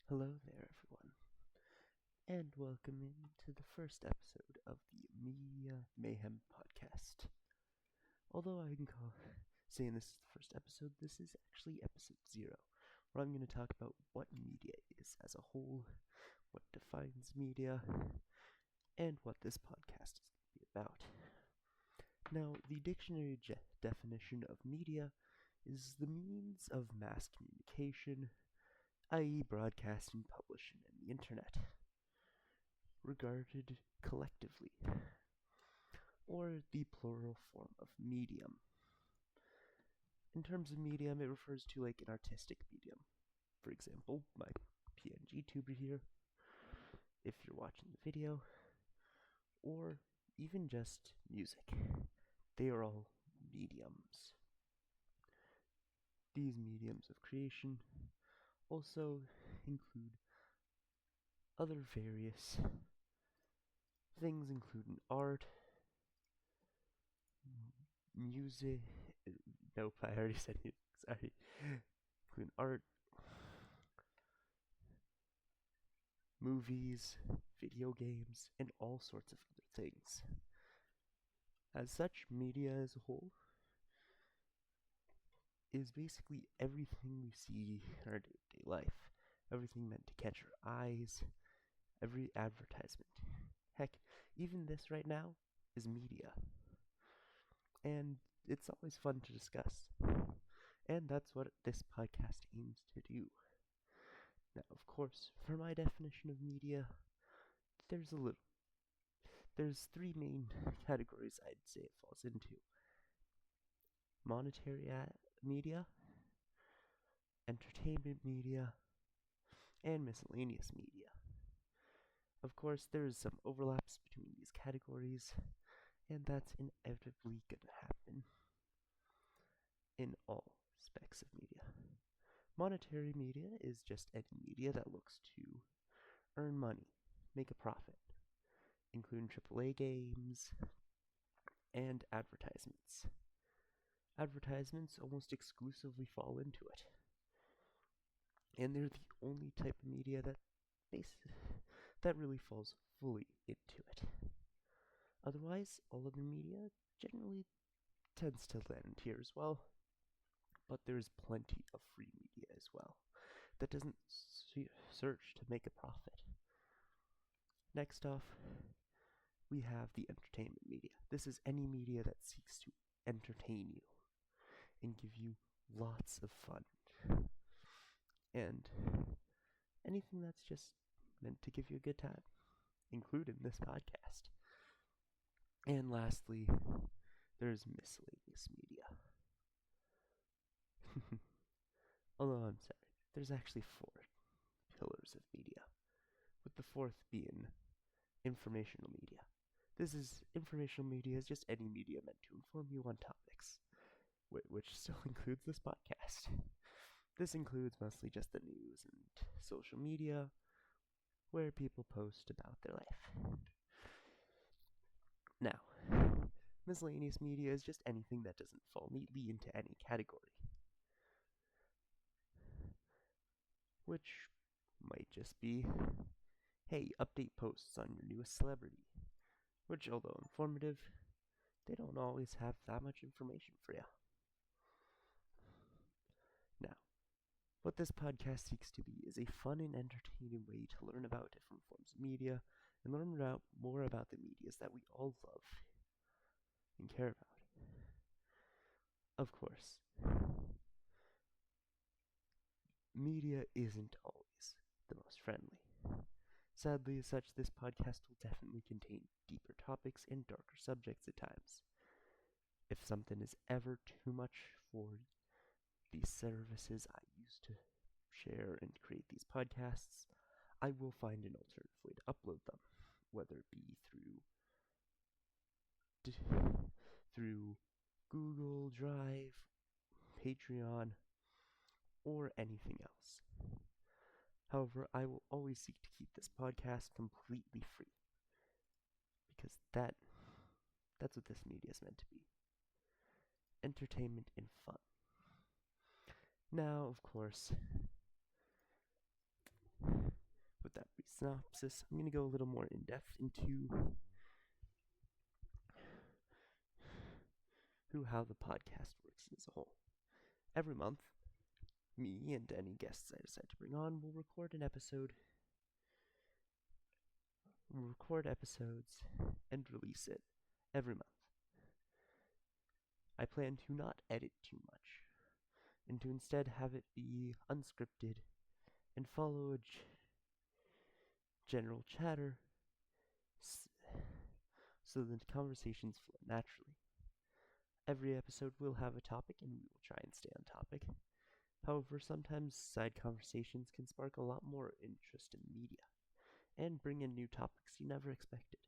Hello there, everyone, and welcome into the first episode of the Media Mayhem podcast. Although I can call saying this is the first episode, this is actually episode 0, where I'm going to talk about what media is as a whole, what defines media, and what this podcast is going to be about. Now, the dictionary definition of media is the means of mass communication, i.e. broadcasting, publishing, and the internet, regarded collectively, or the plural form of medium. In terms of medium, it refers to like an artistic medium. For example, my PNG tuber here, if you're watching the video, or even just music. They are all mediums. These mediums of creation also include other various things, including art, music. Nope, I already said music. Sorry. Including art, movies, video games, and all sorts of other things. As such, media as a whole is basically everything we see in our day-to-day life. Everything meant to catch our eyes, every advertisement. Heck, even this right now is media. And it's always fun to discuss. And that's what this podcast aims to do. Now, of course, for my definition of media, there's three main categories I'd say it falls into. Monetary media, entertainment media, and miscellaneous media. Of course, there is some overlaps between these categories, and that's inevitably going to happen in all specs of media. Monetary media is just any media that looks to earn money, make a profit, including AAA games and advertisements. Advertisements almost exclusively fall into it, and they're the only type of media that really falls fully into it. Otherwise, all other media generally tends to land here as well, but there's plenty of free media as well that doesn't search to make a profit. Next off, we have the entertainment media. This is any media that seeks to entertain you and give you lots of fun. And anything that's just meant to give you a good time, including this podcast. And lastly, there's miscellaneous media. Although I'm sorry, there's actually 4 pillars of media, with the 4th being informational media. Informational media is just any media meant to inform you on topics, which still includes this podcast. This includes mostly just the news and social media, where people post about their life. Now, miscellaneous media is just anything that doesn't fall neatly into any category, which might just be, hey, update posts on your newest celebrity, which, although informative, they don't always have that much information for you. Now, what this podcast seeks to be is a fun and entertaining way to learn about different forms of media and learn more about the medias that we all love and care about. Of course, media isn't always the most friendly. Sadly, as such, this podcast will definitely contain deeper topics and darker subjects at times. If something is ever too much for the services I use to share and create these podcasts, I will find an alternative way to upload them, whether it be through Google Drive, Patreon, or anything else. However, I will always seek to keep this podcast completely free, because that's what this media is meant to be. Entertainment and fun. Now, of course, synopsis, I'm going to go a little more in depth into how the podcast works as a whole. Every month, me and any guests I decide to bring on will record episodes and release it every month. I plan to not edit too much, and to instead have it be unscripted and follow a general chatter so the conversations flow naturally. Every episode will have a topic, and we will try and stay on topic. However, sometimes side conversations can spark a lot more interest in media and bring in new topics you never expected.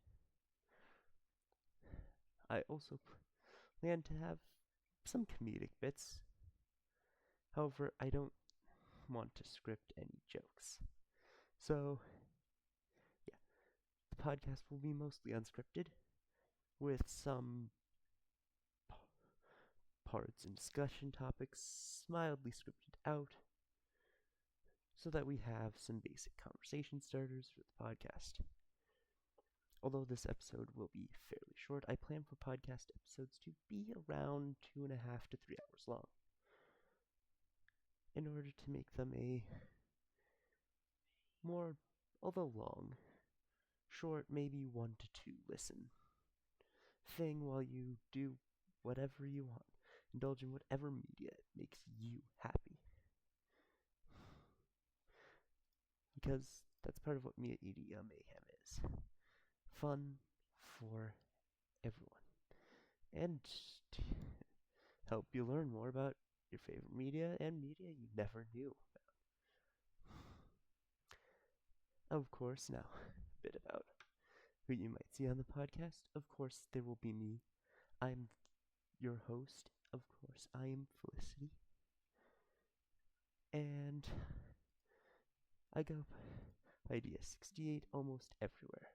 I also plan to have some comedic bits. However, I don't want to script any jokes. So, yeah, the podcast will be mostly unscripted, with some parts and discussion topics mildly scripted out, so that we have some basic conversation starters for the podcast. Although this episode will be fairly short, I plan for podcast episodes to be around 2.5 to 3 hours long, in order to make them a more, although long, short, maybe 1 to 2 listen thing while you do whatever you want. Indulge in whatever media makes you happy. Because that's part of what media mayhem is. Fun for everyone. And to help you learn more about your favorite media and media you never knew about. Of course, now, a bit about who you might see on the podcast. Of course, there will be me. I'm your host. Of course, I am Felicity. And I go by Idea 68 almost everywhere.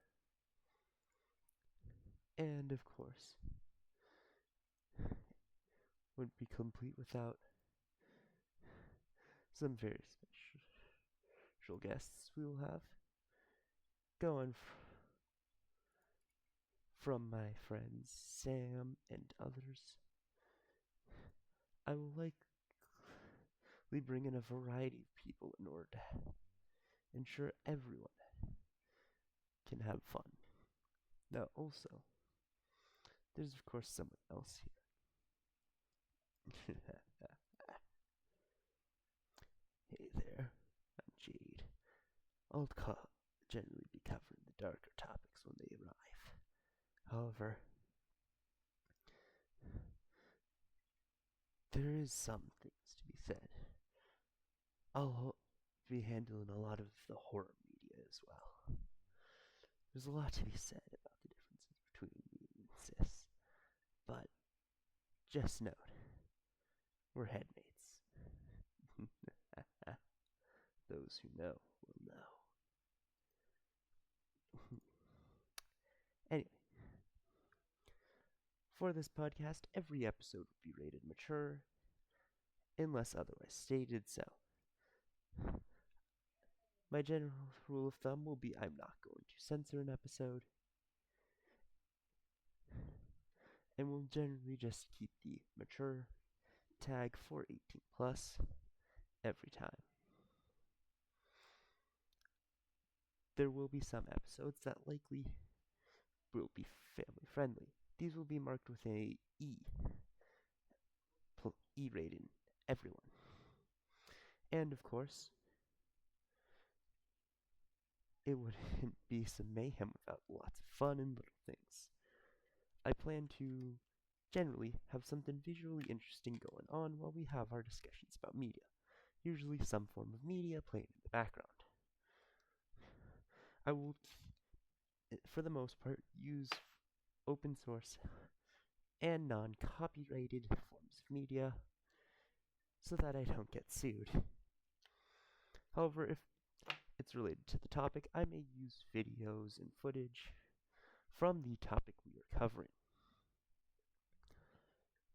And of course, wouldn't be complete without some very special guests we will have. Going from my friends Sam and others. I will likely bring in a variety of people in order to ensure everyone can have fun. Now also, there's of course someone else here. Hey there, I'm Jade. I'll generally be covering the darker topics when they arrive. However, there is some things to be said. I'll be handling a lot of the horror media as well. There's a lot to be said about the differences between me and sis, but just note, we're headmates. Those who know will know. Anyway, for this podcast, every episode will be rated mature, unless otherwise stated so. My general rule of thumb will be I'm not going to censor an episode, and we'll generally just keep the mature tag for 18 plus every time. There will be some episodes that likely will be family friendly. These will be marked with a E rating, everyone. And of course, it wouldn't be some mayhem without lots of fun and little things. I plan to generally have something visually interesting going on while we have our discussions about media. Usually some form of media playing in the background. I will, for the most part, use open source and non-copyrighted forms of media so that I don't get sued. However, if it's related to the topic, I may use videos and footage from the topic we are covering.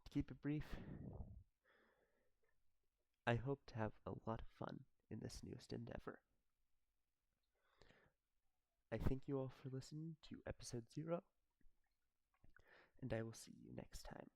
To keep it brief, I hope to have a lot of fun in this newest endeavor. I thank you all for listening to episode 0, and I will see you next time.